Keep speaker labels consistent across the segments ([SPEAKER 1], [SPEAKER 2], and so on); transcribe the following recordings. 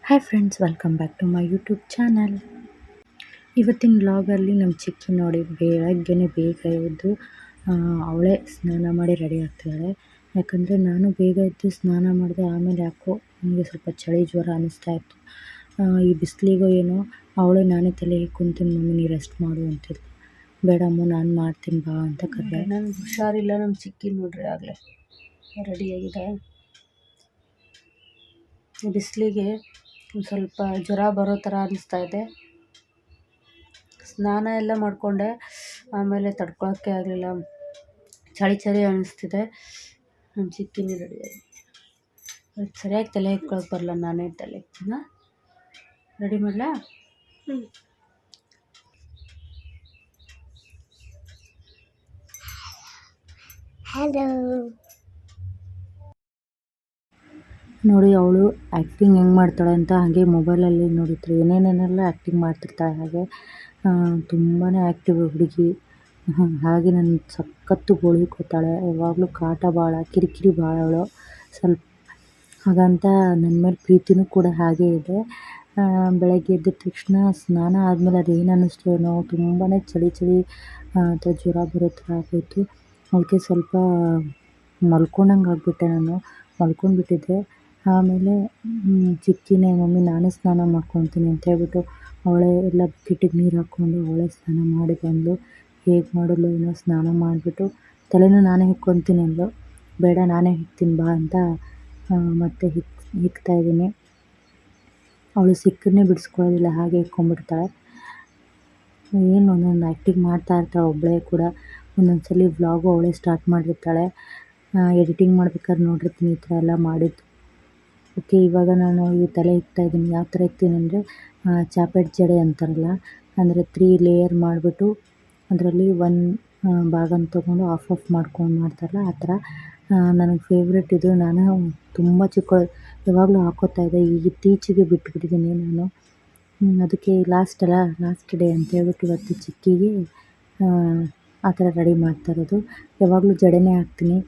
[SPEAKER 1] Hi friends, welcome back to my YouTube channel. ಇವತ್ತಿನ ವ್ಲಾಗಲ್ಲಿ ನಮ್ಮ ಚಿಕ್ಕಿ ನೋಡಿ ಬೆಳಗ್ಗೆನೇ ಬೇಗ ಎದ್ದು ಅವಳೇ ಸ್ನಾನ ಮಾಡಿ ರೆಡಿ ಆಗ್ತಿದ್ದಾಳೆ. ಯಾಕಂದರೆ ನಾನು ಬೇಗ ಎದ್ದು ಸ್ನಾನ ಮಾಡಿದೆ. ಆಮೇಲೆ ಯಾಕೋ ನನಗೆ ಸ್ವಲ್ಪ ಚಳಿ ಜ್ವರ ಅನ್ನಿಸ್ತಾ ಇತ್ತು. ಈ ಬಿಸಿಲಿಗೋ ಏನೋ ಅವಳೇ ನಾನೇ ತಲೆ ಕುಂತೀನಿ, ಮಮ್ಮಿ ನೀ ರೆಸ್ಟ್ ಮಾಡು ಅಂತಿದ್ಲು. ಬೇಡಮ್ಮ ನಾನು ಮಾಡ್ತೀನಿ ಬಾ ಅಂತ ಕರೆದೆ.
[SPEAKER 2] ನನಗೆ ಹುಷಾರಿಲ್ಲ. ನಮ್ಮ ಚಿಕ್ಕಿ ನೋಡ್ರಿ ಆಗಲೇ ರೆಡಿಯಾಗಿದೆ. ಬಿಸಿಲಿಗೆ ಒಂದು ಸ್ವಲ್ಪ ಜ್ವರ ಬರೋ ಥರ ಅನ್ನಿಸ್ತಾ ಇದೆ. ಸ್ನಾನ ಎಲ್ಲ ಮಾಡಿಕೊಂಡೆ, ಆಮೇಲೆ ತಡ್ಕೊಳಕ್ಕೆ ಆಗಲಿಲ್ಲ, ಚಳಿ ಅನ್ನಿಸ್ತಿದೆ. ನಮ್ಮ ಚಿಕ್ಕಿನೇ ರೆಡಿಯಾಗಿ ಸರಿಯಾಗಿ ತಲೆ ಇಟ್ಕೊಳಕ್ಕೆ ಬರಲ್ಲ, ನಾನೇ ತಲೆ ರೆಡಿ ಮಾಡಲಾ?
[SPEAKER 1] ಹಲೋ ನೋಡಿ, ಅವಳು ಆ್ಯಕ್ಟಿಂಗ್ ಹೆಂಗೆ ಮಾಡ್ತಾಳೆ ಅಂತ ಹಾಗೆ ಮೊಬೈಲಲ್ಲಿ ನೋಡಿದ್ರು ಏನೇನೇನೆಲ್ಲ ಆ್ಯಕ್ಟಿಂಗ್ ಮಾಡ್ತಿರ್ತಾಳೆ. ಹಾಗೆ ತುಂಬಾ ಆ್ಯಕ್ಟಿವ್ ಹುಡುಗಿ. ಹಾಗೆ ನನ್ನ ಸಖತ್ತು ಗೋಳಿಕೊತಾಳೆ. ಯಾವಾಗಲೂ ಕಾಟ ಭಾಳ, ಕಿರಿಕಿರಿ ಭಾಳ ಅವಳು ಸ್ವಲ್ಪ. ಹಾಗಂತ ನನ್ನ ಮೇಲೆ ಪ್ರೀತಿನೂ ಕೂಡ ಹಾಗೇ ಇದೆ. ಬೆಳಗ್ಗೆ ಎದ್ದ ತಕ್ಷಣ ಸ್ನಾನ ಆದಮೇಲೆ ಅದೇನು ಅನ್ನಿಸ್ತು ಏನೋ ತುಂಬಾ ಚಳಿ ಅಥವಾ ಜ್ವರ ಬರೋ ಥರ ಆಗೋಯಿತು. ಅದಕ್ಕೆ ಸ್ವಲ್ಪ ಮಲ್ಕೊಂಡಂಗೆ ಆಗಿಬಿಟ್ಟೆ, ನಾನು ಮಲ್ಕೊಂಡ್ಬಿಟ್ಟಿದ್ದೆ. ಆಮೇಲೆ ಚಿಕ್ಕಿನೇ ಮಮ್ಮಿ ನಾನೇ ಸ್ನಾನ ಮಾಡ್ಕೊತೀನಿ ಅಂತ ಹೇಳ್ಬಿಟ್ಟು ಅವಳೇ ಎಲ್ಲ ಬಕೆಟಿಗೆ ನೀರು ಹಾಕ್ಕೊಂಡು ಅವಳೇ ಸ್ನಾನ ಮಾಡಿ ಬಂದು ಹೇಗೆ ಮಾಡೋದು ಏನೋ ಸ್ನಾನ ಮಾಡಿಬಿಟ್ಟು ತಲೆನೂ ನಾನೇ ಹಿಕ್ಕೊತೀನಿ ಅಂದ್ಲು. ಬೇಡ ನಾನೇ ಹಿಕ್ತೀನಿ ಬಾ ಅಂತ ಮತ್ತೆ ಹಿಕ್ತಾ ಇದ್ದೀನಿ. ಅವಳು ಸಿಕ್ಕನ್ನೇ ಬಿಡಿಸ್ಕೊಳ್ಳೋದಿಲ್ಲ, ಹಾಗೆ ಹಿಕ್ಕೊಂಡ್ಬಿಡ್ತಾಳೆ. ಏನು ಒಂದೊಂದು ಆ್ಯಕ್ಟಿಂಗ್ ಮಾಡ್ತಾ ಇರ್ತಾಳೆ ಒಬ್ಬಳೇ ಕೂಡ. ಒಂದೊಂದು ಸಲ ವ್ಲಾಗು ಅವಳೇ ಸ್ಟಾರ್ಟ್ ಮಾಡಿರ್ತಾಳೆ. ಎಡಿಟಿಂಗ್ ಮಾಡ್ಬೇಕಾದ್ರೆ ನೋಡಿರ್ತೀನಿ ಈ ಥರ ಎಲ್ಲ ಮಾಡಿದ್ದು. ಓಕೆ, ಇವಾಗ ನಾನು ಈ ತಲೆ ಇಕ್ತಾ ಇದ್ದೀನಿ. ಯಾವ ಥರ ಇಕ್ತೀನಿ ಅಂದರೆ ಚಾಪೆಟ್ ಜಡೆ ಅಂತಾರಲ್ಲ, ಅಂದರೆ 3 ಲೇಯರ್ ಮಾಡಿಬಿಟ್ಟು ಅದರಲ್ಲಿ ಒಂದು ಭಾಗನ ತೊಗೊಂಡು ಆಫ್ ಮಾಡ್ಕೊಂಡು ಮಾಡ್ತಾರಲ್ಲ ಆ ಥರ. ನನಗೆ ಫೇವ್ರೆಟ್ ಇದು. ನಾನು ತುಂಬ ಚಿಕ್ಕವಳು ಯಾವಾಗಲೂ ಹಾಕ್ಕೋತಾ ಇದ್ದೆ. ಈಗ ಇತ್ತೀಚೆಗೆ ಬಿಟ್ಬಿಟ್ಟಿದ್ದೀನಿ ನಾನು. ಅದಕ್ಕೆ ಲಾಸ್ಟ್ ಡೇ ಅಂತ ಹೇಳ್ಬಿಟ್ಟು ಇವತ್ತು ಚಿಕ್ಕಿಗೆ ಆ ಥರ ರೆಡಿ ಮಾಡ್ತಾ ಇರೋದು. ಯಾವಾಗಲೂ ಜಡೆನೇ ಹಾಕ್ತೀನಿ.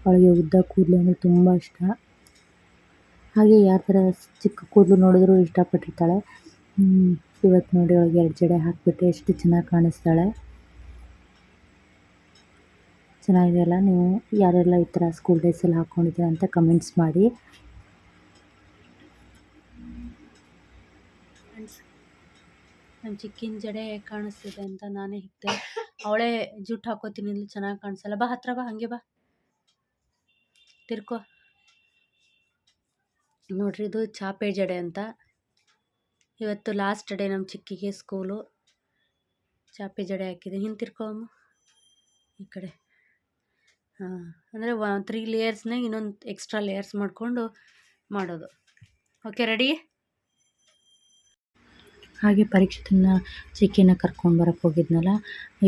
[SPEAKER 1] ಅವಳಿಗೆ ಉದ್ದ ಕೂದಲು ಅಂದರೆ ತುಂಬ ಇಷ್ಟ. ಹಾಗೆ ಯಾವ ಥರ ಚಿಕ್ಕ ಕೂದಲು ನೋಡಿದ್ರೂ ಇಷ್ಟಪಟ್ಟಿರ್ತಾಳೆ. ಇವತ್ತು ನೋಡಿ ಅವಳಿಗೆ 2 ಜಡೆ ಹಾಕಿಬಿಟ್ಟು ಎಷ್ಟು ಚೆನ್ನಾಗಿ ಕಾಣಿಸ್ತಾಳೆ. ಚೆನ್ನಾಗಿದೆಯಲ್ಲ? ನೀವು ಯಾರೆಲ್ಲ ಈ ಥರ ಸ್ಕೂಲ್ ಡೇಸಲ್ಲಿ ಹಾಕ್ಕೊಂಡಿದ್ದೀರ ಅಂತ ಕಮೆಂಟ್ಸ್ ಮಾಡಿ.
[SPEAKER 2] ನಮ್ಮ ಚಿಕ್ಕಿನ ಜಡೆ ಹೇಗೆ ಕಾಣಿಸ್ತಿದೆ ಅಂತ ನಾನೇ ಹಿಕ್ತೆ. ಅವಳೇ ಜುಟ್ಟು ಹಾಕೋತೀನಿ ಅಂದ್ರೆ ಚೆನ್ನಾಗಿ ಕಾಣಿಸಲ್ಲ. ಬಾ ಹತ್ರ ಬಾ, ಹಾಗೆ ಬಾ, ತಿರ್ಕೋ. ನೋಡ್ರಿ, ಇದು ಚಾಪೆ ಜಡೆ ಅಂತ. ಇವತ್ತು ಲಾಸ್ಟ್ ಡೇ ನಮ್ಮ ಚಿಕ್ಕಿಗೆ ಸ್ಕೂಲು. ಚಾಪೆ ಜಡೆ ಹಾಕಿದೆ. ಹಿಂತಿರ್ಕೋ ಅಮ್ಮ ಈ ಕಡೆ. ಅಂದರೆ 3 ಲೇಯರ್ಸ್ನಾಗ ಇನ್ನೊಂದು ಎಕ್ಸ್ಟ್ರಾ ಲೇಯರ್ಸ್ ಮಾಡಿಕೊಂಡು ಮಾಡೋದು. Okay, ready?
[SPEAKER 1] ಹಾಗೆ ಪರೀಕ್ಷೆತನ ಚಿಕ್ಕಿನ ಕರ್ಕೊಂಡು ಬರೋಕ್ಕೆ ಹೋಗಿದ್ನಲ್ಲ,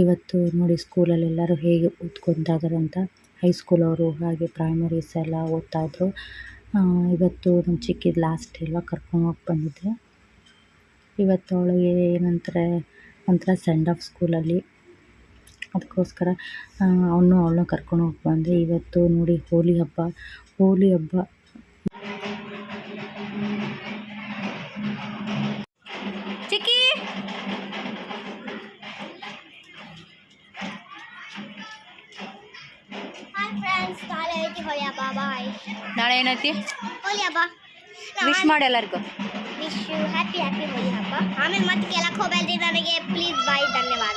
[SPEAKER 1] ಇವತ್ತು ನೋಡಿ ಸ್ಕೂಲಲ್ಲಿ ಎಲ್ಲರೂ ಹೇಗೆ ಓದ್ಕೊತಾ ಇದ್ದಾರೆ ಅಂತ. ಹೈಸ್ಕೂಲವರು ಹಾಗೆ ಪ್ರೈಮರೀಸ್ ಎಲ್ಲ ಓದ್ತಾಯಿದ್ರು. ಇವತ್ತು ನಮ್ಮ ಚಿಕ್ಕಿದ ಲಾಸ್ಟ್ ಅಲ್ವಾ, ಕರ್ಕೊಂಡು ಹೋಗಿ ಬಂದಿದ್ದೆ. ಇವತ್ತು ಅವಳಿಗೆ ಏನಂತಾರೆ ಒಂಥರ ಸೆಂಡ್ ಆಫ್ ಸ್ಕೂಲಲ್ಲಿ. ಅದಕ್ಕೋಸ್ಕರ ಅವಳನ್ನ ಕರ್ಕೊಂಡು ಹೋಗಿ ಬಂದೆ. ಇವತ್ತು ನೋಡಿ ಹೋಲಿ ಹಬ್ಬ.
[SPEAKER 2] ಚಿಕ್ಕಿ ನಾಳೆ ಏನೈತಿ?
[SPEAKER 3] ಹೋಲಿ ಹಬ್ಬ.
[SPEAKER 2] ವಿಶ್ ಮಾಡಿ ಎಲ್ಲರಿಗೂ.
[SPEAKER 3] ವಿಶ್ ಯು ಹ್ಯಾಪಿ ಹೋಲಿ ಹಬ್ಬ. ಆಮೇಲೆ ಮತ್ತೆ ಕೇಳಕ್ಕೆ ಹೋಗ್ಬೇಡ್ರಿ ನನಗೆ, ಪ್ಲೀಸ್. ಬಾಯ್, ಧನ್ಯವಾದ.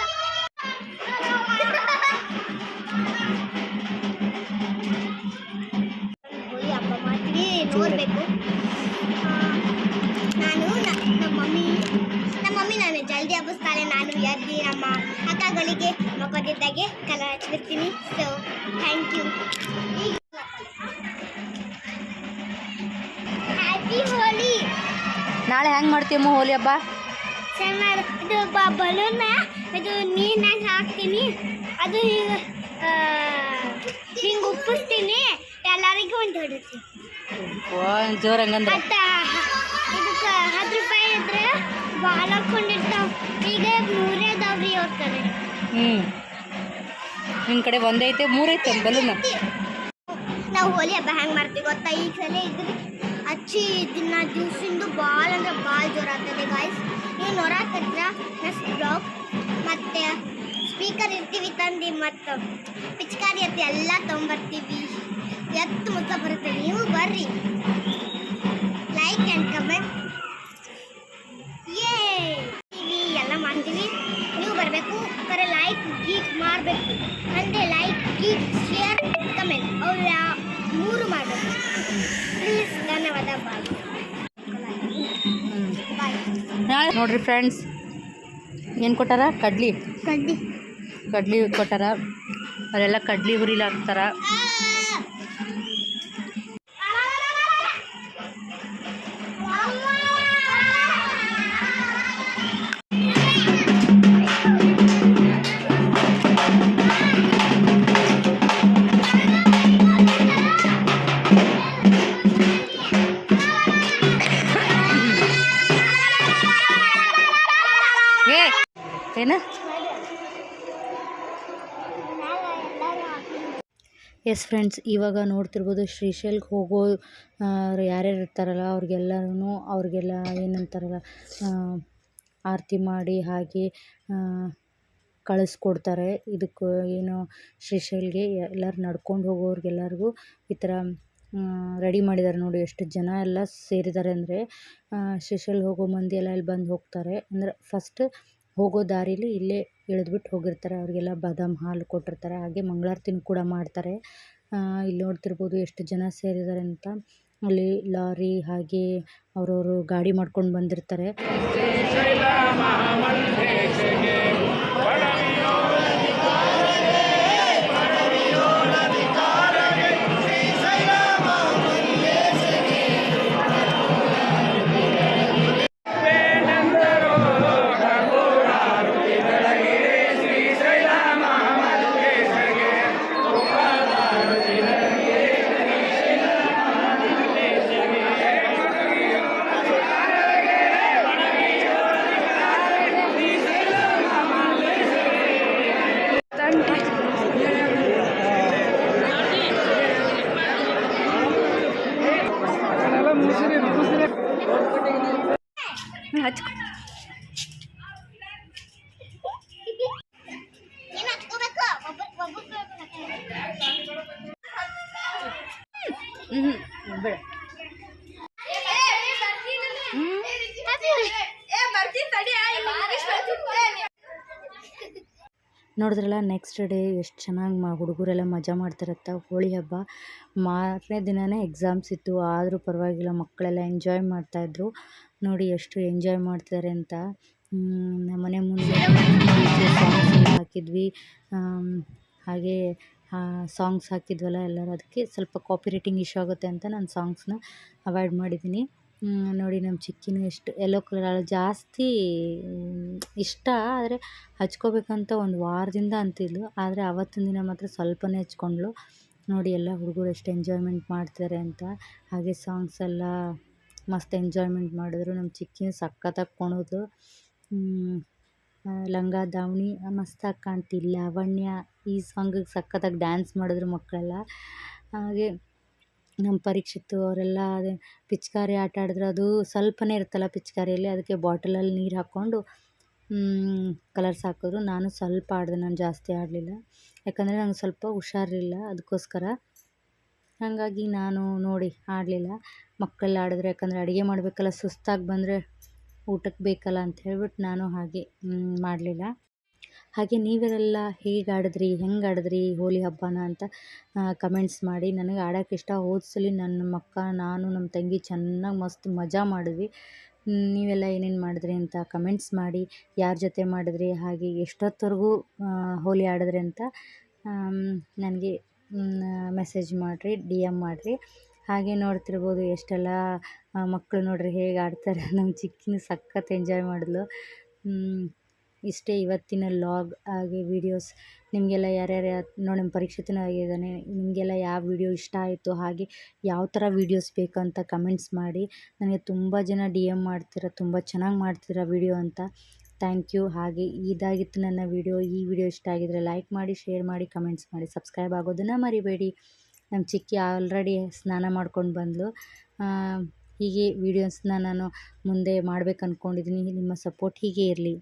[SPEAKER 3] ಹೋಲಿ ಹಬ್ಬ ಮಾಡ್ತೀವಿ, ನೋಡಬೇಕು. ನಾನು ನಮ್ಮ ಮಮ್ಮಿ ನಾನು ಜಲ್ದಿ ಹಬ್ಬಿಸ್ತಾಳೆ. ನಾನು ಎದ್ದು ನಮ್ಮ ಅಕ್ಕಗಳಿಗೆ ಮಕ್ಕಳಿದ್ದಾಗೆ ಕಲರ್ ಹಚ್ಬಿಡ್ತೀನಿ. So thank you. Happy Holi.
[SPEAKER 2] ನಾಳೆ ಹೆಂಗೆ ಮಾಡ್ತೀಯಮ್ಮ ಹೋಲಿ ಹಬ್ಬ?
[SPEAKER 3] ಚೆನ್ನಾಗಿ ಇದು ಬಲೂನ್ನ ಇದು ನೀರಿನಾಗ ಹಾಕ್ತೀನಿ. ಅದು ಹಿಂಗೆ ಉಪ್ಪಿಸ್ತೀನಿ. ಎಲ್ಲರಿಗೂ ಒಂದು ಹೊಡಿತೀನಿ.
[SPEAKER 2] ಜೋರು ಹಂಗಂದ್ರೆ
[SPEAKER 3] ಮತ್ತು ಇದಕ್ಕೆ 10 ರೂಪಾಯಿ ಇದ್ರೆ ಬಾಲ್ ಹಾಕ್ಕೊಂಡಿರ್ತಾವೆ. ಈಗ 3 ಅದಾವ್ರಿ ಅವ್ರ ಕಡೆ.
[SPEAKER 2] ನಿಮ್ಮ ಕಡೆ ಒಂದೈತೆ 3 ಐತೆ ಬಲೂನ.
[SPEAKER 3] ನಾವು ಹೋಲಿ ಹಬ್ಬ ಹೆಂಗೆ ಮಾಡ್ತೀವಿ ಗೊತ್ತಾ? ಈ ಸಲ ಇದ್ರಿ ಹಚ್ಚಿ ದಿನ ದಿವ್ಸಿಂದು ಭಾಳ ಅಂದ್ರೆ ಭಾಳ ಜೋರ ಆಗ್ತದೆ ಗಾಯ್ಸ್. ನೀವು ನೋಡಕತ್ರ ನೆಕ್ಸ್ಟ್ ಬ್ಲಾಗ್ ಮತ್ತು ಸ್ಪೀಕರ್ ಇರ್ತೀವಿ ತಂದು ಮತ್ತು ಪಿಚ್ಕಾರಿ ಎತ್ತಿ ಎಲ್ಲ ತೊಗೊಂಬರ್ತೀವಿ. ಎತ್ತು ಮುತ್ತ ಬರುತ್ತೆ, ನೀವು ಬರ್ರಿ. ಲೈಕ್ ಆ್ಯಂಡ್ ಕಮೆಂಟ್ ಎಲ್ಲ ಮಾಡ್ತೀವಿ, ನೀವು ಬರಬೇಕು. ಕರೆ ಲೈಕ್ ಗೀಕ್ ಮಾಡಬೇಕು ಅಂದರೆ ಲೈಕ್ ಗೀಕ್ ಶೇರ್ ಕಮೆಂಟ್ ಅವ್ರ 3 ಮಾಡಬೇಕು ಪ್ಲೀಸ್. ಧನ್ಯವಾದ. ಬಾಯ್.
[SPEAKER 2] ನೋಡ್ರಿ ಫ್ರೆಂಡ್ಸ್, ಏನು ಕೊಟ್ಟಾರ? ಕಡ್ಲಿ ಕೊಟ್ಟಾರ. ಅವರೆಲ್ಲ ಕಡ್ಲಿ ಹುರಿಲಾಕ್ತಾರ. ಏನು? ಎಸ್ ಫ್ರೆಂಡ್ಸ್, ಇವಾಗ ನೋಡ್ತಿರ್ಬೋದು ಶ್ರೀಶೈಲ್ಗೆ ಹೋಗೋ ಯಾರ್ಯಾರು ಇರ್ತಾರಲ್ಲ ಅವ್ರಿಗೆಲ್ಲ ಏನಂತಾರಲ್ಲ, ಆರತಿ ಮಾಡಿ ಹಾಗೆ ಕಳಿಸ್ಕೊಡ್ತಾರೆ. ಇದಕ್ಕೆ ಏನು ಶ್ರೀಶೈಲ್ಗೆ ಎಲ್ಲರೂ ನಡ್ಕೊಂಡು ಹೋಗೋರಿಗೆಲ್ಲರಿಗೂ ಈ ಥರ ರೆಡಿ ಮಾಡಿದ್ದಾರೆ. ನೋಡಿ ಎಷ್ಟು ಜನ ಎಲ್ಲ ಸೇರಿದ್ದಾರೆ ಅಂದರೆ, ಶ್ರೀಶೈಲ್ ಹೋಗೋ ಮಂದಿ ಎಲ್ಲ ಇಲ್ಲಿ ಬಂದು ಹೋಗ್ತಾರೆ. ಅಂದರೆ ಫಸ್ಟ್ ಹೋಗೋ ದಾರಿಲಿ ಇಲ್ಲೇ ಇಳಿದ್ಬಿಟ್ಟು ಹೋಗಿರ್ತಾರೆ. ಅವ್ರಿಗೆಲ್ಲ ಬಾದಾಮ್ ಹಾಲು ಕೊಟ್ಟಿರ್ತಾರೆ. ಹಾಗೆ ಮಂಗಳಾರತಿನೂ ಕೂಡ ಮಾಡ್ತಾರೆ. ಇಲ್ಲಿ ನೋಡ್ತಿರ್ಬೋದು ಎಷ್ಟು ಜನ ಸೇರಿದ್ದಾರೆ ಅಂತ. ಅಲ್ಲಿ ಲಾರಿ ಹಾಗೆ ಅವರವರು ಗಾಡಿ ಮಾಡ್ಕೊಂಡು ಬಂದಿರ್ತಾರೆ. ಹಚ್ಕೊ.
[SPEAKER 3] ಏನು ಹಚ್ಕೋಬೇಕು?
[SPEAKER 2] ಬೇಡ. ನೋಡಿದ್ರಲ್ಲ, ನೆಕ್ಸ್ಟ್ ಡೇ ಎಷ್ಟು ಚೆನ್ನಾಗಿ ಹುಡುಗರೆಲ್ಲ ಮಜಾ ಮಾಡ್ತಾರತ್ತ. ಹೋಳಿ ಹಬ್ಬ ಮಾರನೇ ದಿನವೇ ಎಕ್ಸಾಮ್ಸ್ ಇತ್ತು, ಆದರೂ ಪರವಾಗಿಲ್ಲ ಮಕ್ಕಳೆಲ್ಲ ಎಂಜಾಯ್ ಮಾಡ್ತಾಯಿದ್ರು. ನೋಡಿ ಎಷ್ಟು ಎಂಜಾಯ್ ಮಾಡ್ತಾರೆ ಅಂತ. ನಮ್ಮ ಮನೆ ಮುಂದೆ ಸಾಂಗ್ಸ್ ಎಲ್ಲ ಹಾಕಿದ್ವಿ. ಹಾಗೆ ಸಾಂಗ್ಸ್ ಹಾಕಿದ್ವಲ್ಲ ಎಲ್ಲರೂ, ಅದಕ್ಕೆ ಸ್ವಲ್ಪ ಕಾಪಿ ರೈಟಿಂಗ್ ಇಶ್ಯೂ ಆಗುತ್ತೆ ಅಂತ ನಾನು ಸಾಂಗ್ಸ್ನ ಅವಾಯ್ಡ್ ಮಾಡಿದ್ದೀನಿ. ನೋಡಿ ನಮ್ಮ ಚಿಕ್ಕಿನೂ ಎಷ್ಟು ಯೆಲ್ಲೋ ಕಲರ್ ಜಾಸ್ತಿ ಇಷ್ಟ, ಆದರೆ ಹಚ್ಕೋಬೇಕಂತ ಒಂದು ವಾರದಿಂದ ಅಂತಿದ್ಲು. ಆದರೆ ಆವತ್ತಿನ ದಿನ ಮಾತ್ರ ಸ್ವಲ್ಪನೇ ಹಚ್ಕೊಂಡ್ಳು. ನೋಡಿ ಎಲ್ಲ ಹುಡುಗರು ಎಷ್ಟು ಎಂಜಾಯ್ಮೆಂಟ್ ಮಾಡ್ತಾರೆ ಅಂತ. ಹಾಗೆ ಸಾಂಗ್ಸ್ ಎಲ್ಲ ಮಸ್ತ್ ಎಂಜಾಯ್ಮೆಂಟ್ ಮಾಡಿದ್ರು. ನಮ್ಮ ಚಿಕ್ಕಿನೂ ಸಖತ್ತಾಗಿ ಕುಣಿದ್ಲು. ಲಂಗ ದಾವಣಿ ಮಸ್ತಾಗಿ ಕಾಣ್ತಿಲ್ಲ ಲಾವಣ್ಯ ಈ ಸಾಂಗಿಗೆ ಸಖತ್ತಾಗಿ ಡ್ಯಾನ್ಸ್ ಮಾಡಿದ್ರು ಮಕ್ಕಳೆಲ್ಲ. ಹಾಗೆ ನಮ್ಮ ಪರೀಕ್ಷಿತ್ತು ಅವರೆಲ್ಲ ಅದೇ ಪಿಚ್ಕಾರಿ ಆಟ ಆಡಿದ್ರು. ಅದು ಸ್ವಲ್ಪನೇ ಇರುತ್ತಲ್ಲ ಪಿಚ್ಕಾರಿಯಲ್ಲಿ, ಅದಕ್ಕೆ ಬಾಟಲಲ್ಲಿ ನೀರು ಹಾಕ್ಕೊಂಡು ಕಲರ್ಸ್ ಹಾಕಿದ್ರು. ನಾನು ಸ್ವಲ್ಪ ಆಡಿದೆ, ನಾನು ಜಾಸ್ತಿ ಆಡಲಿಲ್ಲ, ಯಾಕಂದರೆ ನಂಗೆ ಸ್ವಲ್ಪ ಹುಷಾರಿಲ್ಲ ಅದಕ್ಕೋಸ್ಕರ. ಹಾಗಾಗಿ ನಾನು ನೋಡಿ ಆಡಲಿಲ್ಲ. ಮಕ್ಕಳೆಲ್ಲ ಆಡಿದ್ರು, ಯಾಕಂದರೆ ಅಡುಗೆ ಮಾಡಬೇಕಲ್ಲ, ಸುಸ್ತಾಗಿ ಬಂದರೆ ಊಟಕ್ಕೆ ಬೇಕಲ್ಲ ಅಂತ ಹೇಳ್ಬಿಟ್ಟು ನಾನು ಹಾಗೆ ಮಾಡಲಿಲ್ಲ. ಹಾಗೆ ನೀವೆಲ್ಲ ಹೇಗೆ ಆಡಿದ್ರಿ, ಹೆಂಗೆ ಆಡಿದ್ರಿ ಹೋಳಿ ಹಬ್ಬನ ಅಂತ ಕಮೆಂಟ್ಸ್ ಮಾಡಿ. ನನಗೆ ಆಡೋಕ್ಕೆ ಇಷ್ಟ. ಹೋದ್ಸಲಿ ನನ್ನ ಅಕ್ಕ, ನಾನು, ನಮ್ಮ ತಂಗಿ ಚೆನ್ನಾಗಿ ಮಸ್ತ್ ಮಜಾ ಮಾಡಿದ್ವಿ. ನೀವೆಲ್ಲ ಏನೇನು ಮಾಡಿದ್ರಿ ಅಂತ ಕಮೆಂಟ್ಸ್ ಮಾಡಿ. ಯಾರ ಜೊತೆ ಮಾಡಿದ್ರಿ, ಹಾಗೆ ಎಷ್ಟೊತ್ತವರೆಗೂ ಹೋಳಿ ಆಡಿದ್ರಿ ಅಂತ ನನಗೆ ಮೆಸೇಜ್ ಮಾಡಿರಿ, DM ಮಾಡಿರಿ. ಹಾಗೆ ನೋಡ್ತಿರ್ಬೋದು ಎಷ್ಟೆಲ್ಲ ಮಕ್ಕಳು ನೋಡ್ರಿ ಹೇಗೆ ಆಡ್ತಾರೆ. ನಮ್ಮ ಚಿಕ್ಕಿನೂ ಸಖತ್ ಎಂಜಾಯ್ ಮಾಡಿದ್ಲು. ಇಷ್ಟೇ ಇವತ್ತಿನ ಲಾಗ್ ಹಾಗೆ ವೀಡಿಯೋಸ್. ನಿಮಗೆಲ್ಲ ಯಾರ್ಯಾರು ನೋಡಿ ನಮ್ಮ ಪರೀಕ್ಷೆತನೂ ಆಗಿದ್ದಾನೆ, ನಿಮಗೆಲ್ಲ ಯಾವ ವಿಡಿಯೋ ಇಷ್ಟ ಆಯಿತು, ಹಾಗೆ ಯಾವ ಥರ ವೀಡಿಯೋಸ್ ಬೇಕಂತ ಕಮೆಂಟ್ಸ್ ಮಾಡಿ. ನನಗೆ ತುಂಬ ಜನ DM ಮಾಡ್ತೀರ, ತುಂಬ ಚೆನ್ನಾಗಿ ಮಾಡ್ತೀರ ವಿಡಿಯೋ ಅಂತ. Thank you. ಹಾಗೆ ಇದಾಗಿತ್ತು ನನ್ನ ವಿಡಿಯೋ. ಈ ವಿಡಿಯೋ ಇಷ್ಟ ಆಗಿದರೆ ಲೈಕ್ ಮಾಡಿ, ಶೇರ್ ಮಾಡಿ, ಕಮೆಂಟ್ಸ್ ಮಾಡಿ, ಸಬ್ಸ್ಕ್ರೈಬ್ ಆಗೋದನ್ನು ಮರಿಬೇಡಿ. ನಮ್ಮ ಚಿಕ್ಕಿ ಆಲ್ರೆಡಿ ಸ್ನಾನ ಮಾಡ್ಕೊಂಡು ಬಂದಳು.
[SPEAKER 1] ಹೀಗೆ ವೀಡಿಯೋಸ್ನ ನಾನು ಮುಂದೆ ಮಾಡ್ಬೇಕು ಅಂದ್ಕೊಂಡಿದ್ದೀನಿ. ನಿಮ್ಮ ಸಪೋರ್ಟ್ ಹೀಗೆ ಇರಲಿ.